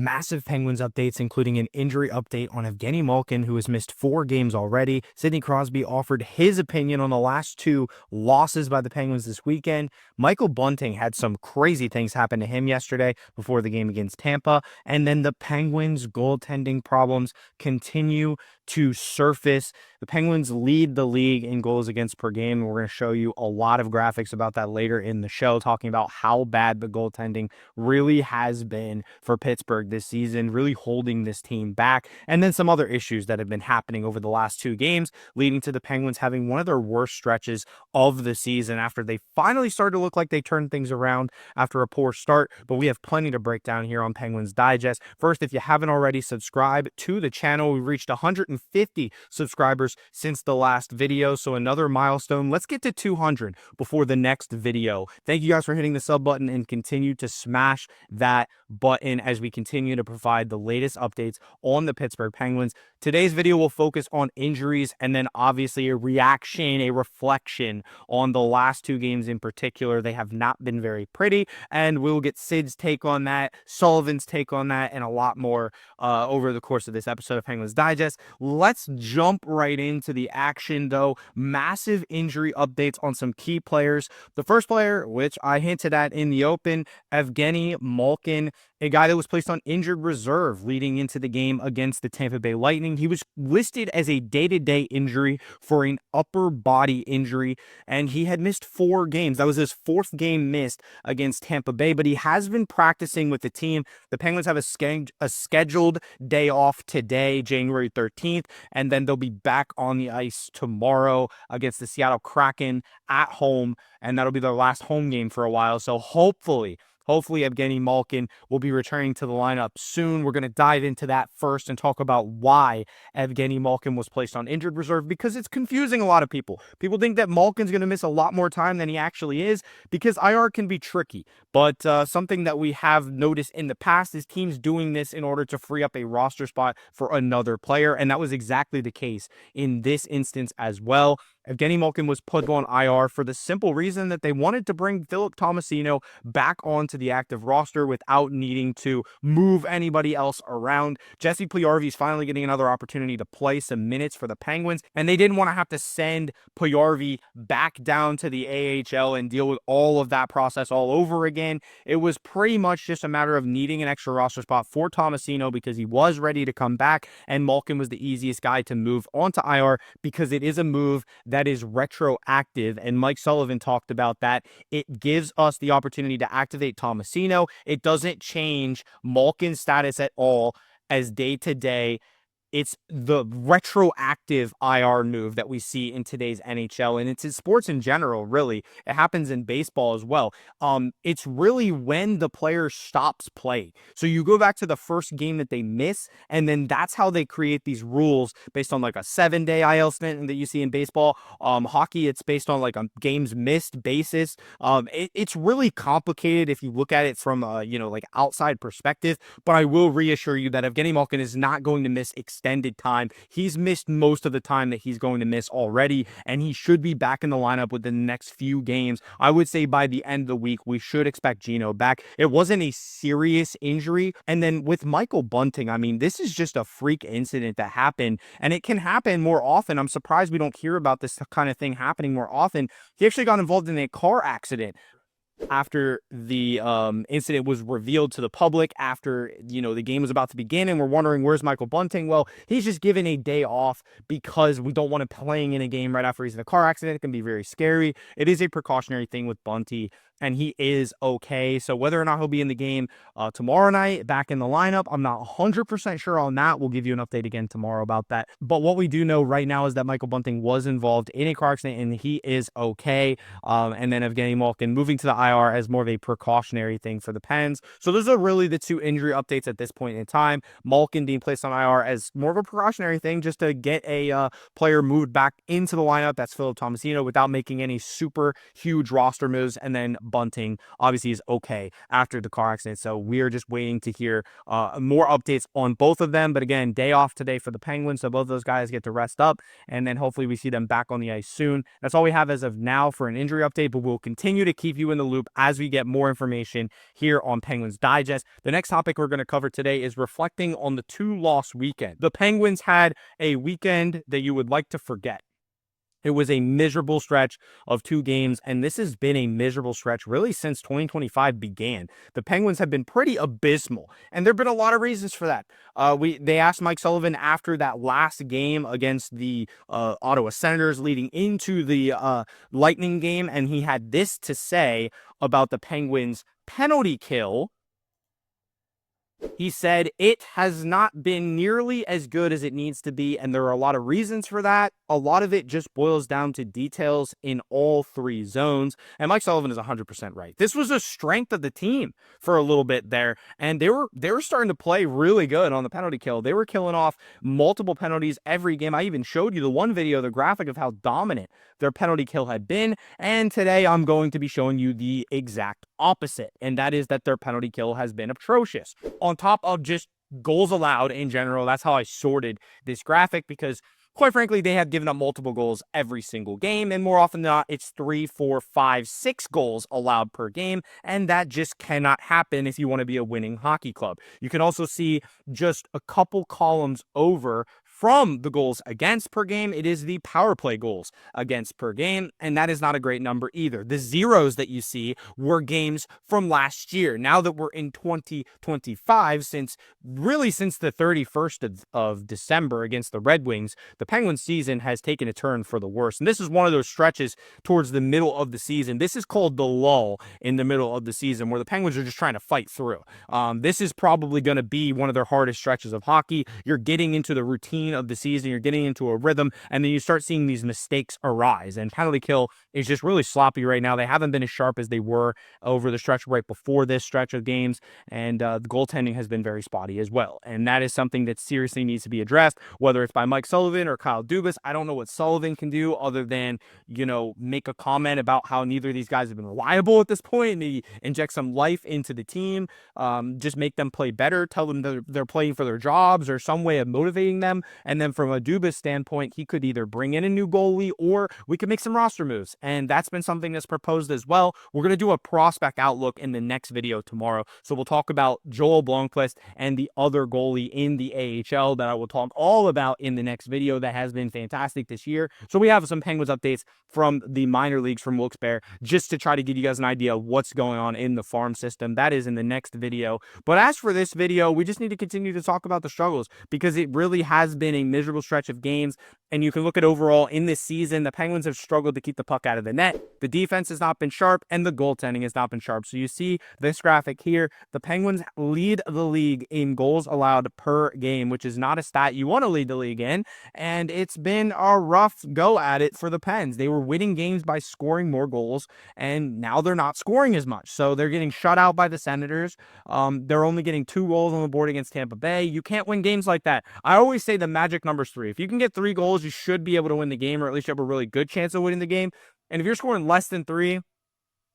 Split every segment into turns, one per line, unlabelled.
massive Penguins updates, including an injury update on Evgeni Malkin, who has missed 4 games already. Sidney Crosby offered his opinion on the last 2 losses by the Penguins this weekend. Michael Bunting had some crazy things happen to him yesterday before the game against Tampa. And then the Penguins' goaltending problems continue to surface. The Penguins lead the league in goals against per game. We're going to show you a lot of graphics about that later in the show, talking about how bad the goaltending really has been for Pittsburgh this season, really holding this team back. And then some other issues that have been happening over the last 2 games, leading to the Penguins having one of their worst stretches of the season after they finally started to look like they turned things around after a poor start. But we have plenty to break down here on Penguins Digest. First, if you haven't already, subscribe to the channel. We reached 150 subscribers since the last video, so another milestone. Let's get to 200 before the next video. Thank you guys for hitting the sub button and continue to smash that button as we continue to provide the latest updates on the Pittsburgh Penguins. Today's video will focus on injuries and then obviously a reaction, a reflection on the last 2 games in particular. They have not been very pretty, and we'll get Sid's take on that, Sullivan's take on that, and a lot more over the course of this episode of Penguins Digest. Let's jump right into the action, though. Massive injury updates on some key players. The first player, which I hinted at in the open, Evgeni Malkin, a guy that was placed on injured reserve leading into the game against the Tampa Bay Lightning. He was listed as a day-to-day injury for an upper body injury, and he had missed 4 games. That was his 4th game missed against Tampa Bay, but he has been practicing with the team. The Penguins have a scheduled day off today, January 13th, and then they'll be back on the ice tomorrow against the Seattle Kraken at home, and that'll be their last home game for a while. So hopefully Evgeni Malkin will be returning to the lineup soon. We're going to dive into that first and talk about why Evgeni Malkin was placed on injured reserve, because it's confusing a lot of people. People think that Malkin's going to miss a lot more time than he actually is, because IR can be tricky. But something that we have noticed in the past is teams doing this in order to free up a roster spot for another player, and that was exactly the case in this instance as well. Evgeni Malkin was put on IR for the simple reason that they wanted to bring Tomasino back onto the active roster without needing to move anybody else around. Jesse Puljujarvi's finally getting another opportunity to play some minutes for the Penguins, and they didn't want to have to send Puljujarvi back down to the AHL and deal with all of that process all over again. It was pretty much just a matter of needing an extra roster spot for Tomasino because he was ready to come back, and Malkin was the easiest guy to move onto IR because it is a move that is retroactive, and Mike Sullivan talked about that. It gives us the opportunity to activate Tomasino. It doesn't change Malkin's status at all as day-to-day. It's the retroactive IR move that we see in today's NHL, and it's in sports in general, really. It happens in baseball as well. It's really when the player stops playing. So you go back to the first game that they miss, and then that's how they create these rules based on like a 7-day IL stint that you see in baseball. Hockey, it's based on like a games missed basis. It's really complicated if you look at it from a, like outside perspective, but I will reassure you that Evgeni Malkin is not going to miss extended time. He's missed most of the time that he's going to miss already, and he should be back in the lineup within the next few games. I would say by the end of the week, we should expect Gino back. It wasn't a serious injury. And then with Michael Bunting, I mean, this is just a freak incident that happened, and it can happen more often. I'm surprised we don't hear about this kind of thing happening more often. He actually got involved in a car accident after the incident was revealed to the public, after the game was about to begin, and we're wondering, where's Michael Bunting? Well, he's just given a day off because we don't want him playing in a game right after he's in a car accident. It can be very scary. It is a precautionary thing with Bunty, and he is okay. So whether or not he'll be in the game tomorrow night, back in the lineup, I'm not 100% sure on that. We'll give you an update again tomorrow about that. But what we do know right now is that Michael Bunting was involved in a car accident, and he is okay. And then Evgeni Malkin moving to the IR as more of a precautionary thing for the Pens. So those are really the 2 injury updates at this point in time. Malkin being placed on IR as more of a precautionary thing just to get a player moved back into the lineup. That's Tomasino, without making any super huge roster moves. And then Bunting obviously is okay after the car accident. So we're just waiting to hear more updates on both of them. But again, day off today for the Penguins. So both of those guys get to rest up, and then hopefully we see them back on the ice soon. That's all we have as of now for an injury update, but we'll continue to keep you in the loop as we get more information here on Penguins Digest. The next topic we're going to cover today is reflecting on the 2-loss weekend. The Penguins had a weekend that you would like to forget. It was a miserable stretch of 2 games, and this has been a miserable stretch really since 2025 began. The Penguins have been pretty abysmal, and there have been a lot of reasons for that. They asked Mike Sullivan after that last game against the Ottawa Senators leading into the Lightning game, and he had this to say about the Penguins' penalty kill. He said, "It has not been nearly as good as it needs to be, and there are a lot of reasons for that. A lot of it just boils down to details in all 3 zones." And Mike Sullivan is 100% right. This was a strength of the team for a little bit there, and they were starting to play really good on the penalty kill. They were killing off multiple penalties every game. I even showed you the one video, the graphic of how dominant their penalty kill had been, and today I'm going to be showing you the exact opposite, and that is that their penalty kill has been atrocious. On top of just goals allowed in general, that's how I sorted this graphic, because quite frankly, they have given up multiple goals every single game, and more often than not, it's 3, 4, 5, 6 goals allowed per game, and that just cannot happen if you want to be a winning hockey club. You can also see just a couple columns over from the goals against per game, it is the power play goals against per game, and that is not a great number either. The zeros that you see were games from last year. Now that we're in 2025, since the 31st of December against the Red Wings, the Penguins season has taken a turn for the worse. And this is one of those stretches towards the middle of the season. This is called the lull in the middle of the season, where the Penguins are just trying to fight through. This is probably going to be one of their hardest stretches of hockey. You're getting into the routine of the season, you're getting into a rhythm, and then you start seeing these mistakes arise. And penalty kill is just really sloppy right now. They haven't been as sharp as they were over the stretch right before this stretch of games, and the goaltending has been very spotty as well. And that is something that seriously needs to be addressed, whether it's by Mike Sullivan or Kyle Dubas. I don't know what Sullivan can do other than, make a comment about how neither of these guys have been reliable at this point, maybe inject some life into the team, just make them play better, tell them they're playing for their jobs, or some way of motivating them. And then from a Dubas standpoint, he could either bring in a new goalie, or we could make some roster moves. And that's been something that's proposed as well. We're going to do a prospect outlook in the next video tomorrow. So we'll talk about Joel Blomqvist and the other goalie in the AHL that I will talk all about in the next video that has been fantastic this year. So we have some Penguins updates from the minor leagues from Wilkes-Barre, just to try to give you guys an idea of what's going on in the farm system. That is in the next video. But as for this video, we just need to continue to talk about the struggles, because it really has been a miserable stretch of games. And you can look at overall in this season, the Penguins have struggled to keep the puck out of the net. The defense has not been sharp, and the goaltending has not been sharp. So you see this graphic here, the Penguins lead the league in goals allowed per game, which is not a stat you want to lead the league in. And it's been a rough go at it for the Pens. They were winning games by scoring more goals, and now they're not scoring as much. So they're getting shut out by the Senators. They're only getting 2 goals on the board against Tampa Bay. You can't win games like that. I always say the magic number is 3. If you can get 3 goals, you should be able to win the game, or at least you have a really good chance of winning the game. And if you're scoring less than 3,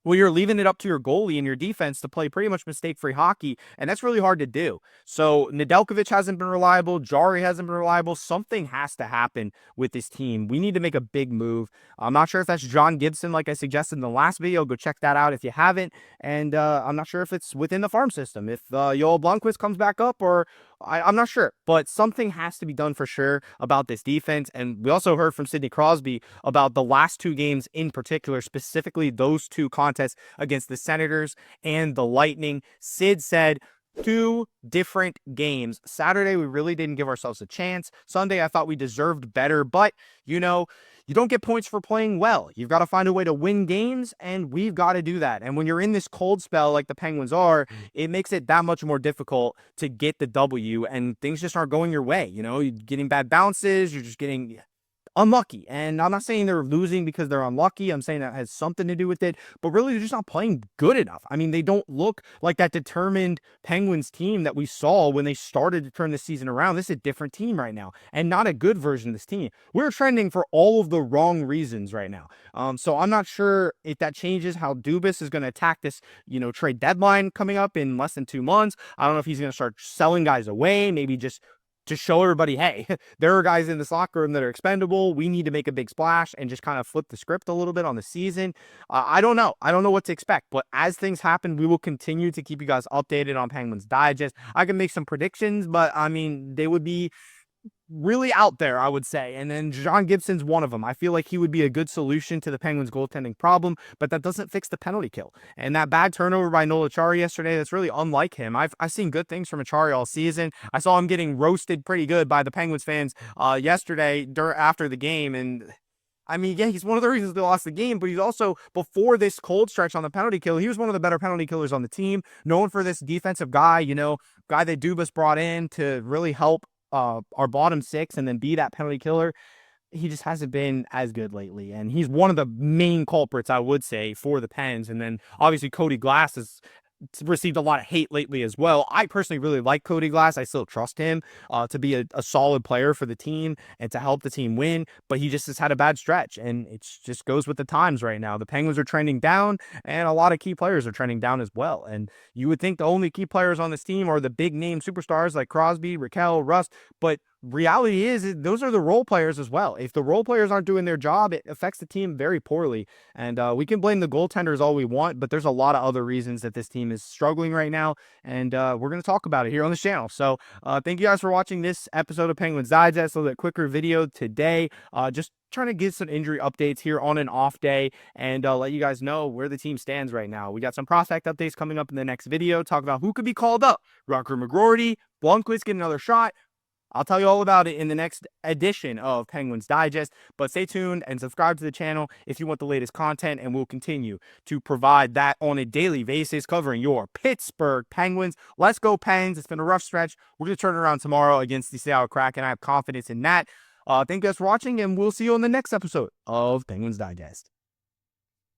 well, you're leaving it up to your goalie and your defense to play pretty much mistake-free hockey, and that's really hard to do. So Nedeljkovic hasn't been reliable. Jarry hasn't been reliable. Something has to happen with this team. We need to make a big move. I'm not sure if that's John Gibson, like I suggested in the last video. Go check that out if you haven't. And I'm not sure if it's within the farm system. If Joel Blomqvist comes back up, or I'm not sure. But something has to be done for sure about this defense. And we also heard from Sidney Crosby about the last 2 games in particular, specifically those 2 contests against the Senators and the Lightning. Sid said 2 different games. Saturday, we really didn't give ourselves a chance. Sunday, I thought we deserved better, but you don't get points for playing well. You've got to find a way to win games, and we've got to do that. And when you're in this cold spell like the Penguins are, it makes it that much more difficult to get the W, and things just aren't going your way. You're getting bad bounces. You're just getting unlucky. And I'm not saying they're losing because they're unlucky. I'm saying that has something to do with it, but really they're just not playing good enough. I mean, they don't look like that determined Penguins team that we saw when they started to turn the season around. This is a different team right now, and not a good version of this team. We're trending for all of the wrong reasons right now. So I'm not sure if that changes how Dubas is going to attack this, trade deadline coming up in less than 2 months. I don't know if he's going to start selling guys away, maybe just to show everybody, hey, there are guys in this locker room that are expendable. We need to make a big splash and just kind of flip the script a little bit on the season. I don't know. I don't know what to expect. But as things happen, we will continue to keep you guys updated on Penguins Digest. I can make some predictions, but I mean, they would be really out there, I would say. And then John Gibson's one of them. I feel like he would be a good solution to the Penguins goaltending problem, but that doesn't fix the penalty kill. And that bad turnover by Noel Acciari yesterday, that's really unlike him. I've seen good things from Acciari all season. I saw him getting roasted pretty good by the Penguins fans yesterday after the game. And I mean, yeah, he's one of the reasons they lost the game, but he's also, before this cold stretch on the penalty kill, he was one of the better penalty killers on the team, known for this defensive guy, guy that Dubas brought in to really help our bottom six and then be that penalty killer. He just hasn't been as good lately, and he's one of the main culprits, I would say, for the Pens. And then obviously Cody Glass has received a lot of hate lately as well. I personally really like Cody Glass. I still trust him to be a solid player for the team and to help the team win, but he just has had a bad stretch, and it just goes with the times right now. The Penguins are trending down, and a lot of key players are trending down as well. And you would think the only key players on this team are the big name superstars like Crosby, Raquel, Rust, but reality is those are the role players as well. If the role players aren't doing their job, it affects the team very poorly. And we can blame the goaltenders all we want, but there's a lot of other reasons that this team is struggling right now. And we're going to talk about it here on this channel. So thank you guys for watching this episode of Penguins Digest. A little bit quicker video today. Just trying to give some injury updates here on an off day and let you guys know where the team stands right now. We got some prospect updates coming up in the next video. Talk about who could be called up. Rocker McGroarty, Blomqvist get another shot. I'll tell you all about it in the next edition of Penguins Digest, but stay tuned and subscribe to the channel if you want the latest content, and we'll continue to provide that on a daily basis, covering your Pittsburgh Penguins. Let's go Pens. It's been a rough stretch. We're going to turn it around tomorrow against the Seattle Kraken. I have confidence in that. Thank you guys for watching, and we'll see you on the next episode of Penguins Digest.